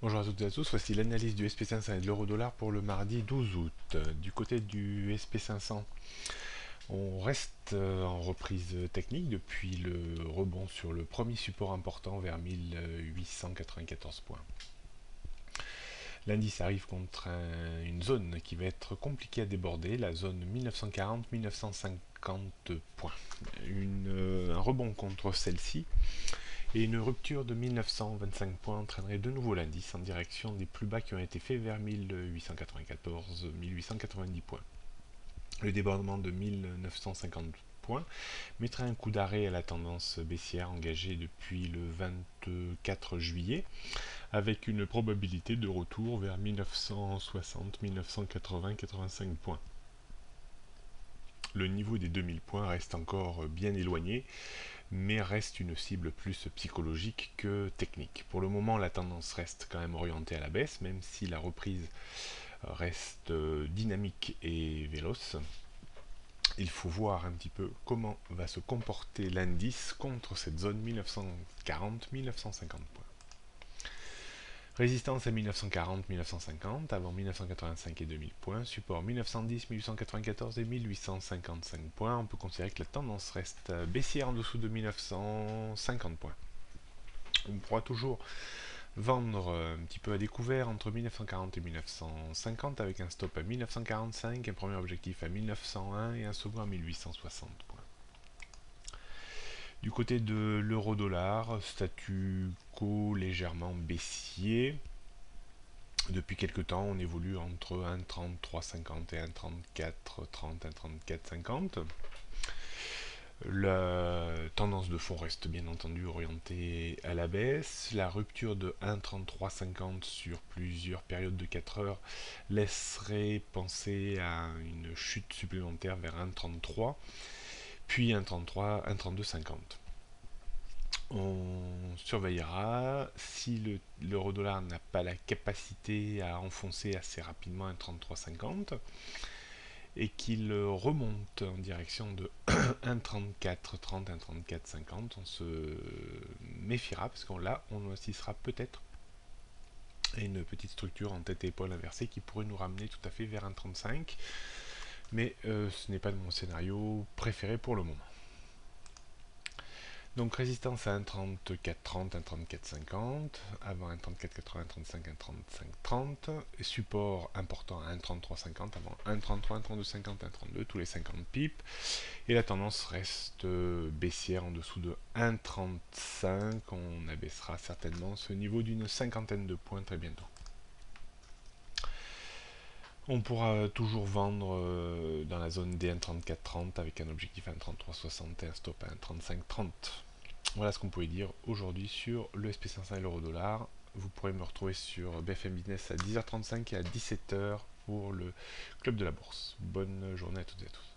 Bonjour à toutes et à tous, voici l'analyse du SP500 et de l'euro-dollar pour le mardi 12 août. Du côté du SP500, on reste en reprise technique depuis le rebond sur le premier support important vers 1894 points. L'indice arrive contre une zone qui va être compliquée à déborder, la zone 1940-1950 points. Un rebond contre celle-ci et une rupture de 1925 points entraînerait de nouveau l'indice en direction des plus bas qui ont été faits vers 1894-1890 points. Le débordement de 1950 points mettrait un coup d'arrêt à la tendance baissière engagée depuis le 24 juillet, avec une probabilité de retour vers 1960, 1980, 85 points. Le niveau des 2000 points reste encore bien éloigné, mais reste une cible plus psychologique que technique. Pour le moment, la tendance reste quand même orientée à la baisse, même si la reprise reste dynamique et véloce. Il faut voir un petit peu comment va se comporter l'indice contre cette zone 1940-1950 points. Résistance à 1940-1950, avant 1985 et 2000 points, support 1910, 1894 et 1855 points. On peut considérer que la tendance reste baissière en dessous de 1950 points. On pourra toujours vendre un petit peu à découvert entre 1940 et 1950 avec un stop à 1945, un premier objectif à 1901 et un second à 1860 points. Du côté de l'euro-dollar, statu quo légèrement baissier. Depuis quelques temps, on évolue entre 1,3350 et 1,3430, 1,3450. La tendance de fond reste bien entendu orientée à la baisse. La rupture de 1,3350 sur plusieurs périodes de 4 heures laisserait penser à une chute supplémentaire vers 1,33, puis 1,33, 1,3250. On surveillera si l'euro-dollar n'a pas la capacité à enfoncer assez rapidement 1,3350 et qu'il remonte en direction de 1,3430, 1,3450. On se méfiera parce qu'on on assistera peut-être à une petite structure en tête et épaule inversée qui pourrait nous ramener tout à fait vers 1,35, mais ce n'est pas mon scénario préféré pour le moment. Donc résistance à 1,3430, 1,3450, avant 1,3480, 1,35, 1,3530, support important à 1,3350, avant 1,33, 1,3250, 1,32, tous les 50 pips, et la tendance reste baissière en dessous de 1,35, on abaissera certainement ce niveau d'une cinquantaine de points très bientôt. On pourra toujours vendre dans la zone des 1,3430 avec un objectif à 1,3360 et un stop à 1,3530. Voilà ce qu'on pouvait dire aujourd'hui sur le SP500 et l'euro-dollar. Vous pourrez me retrouver sur BFM Business à 10h35 et à 17h pour le club de la bourse. Bonne journée à toutes et à tous.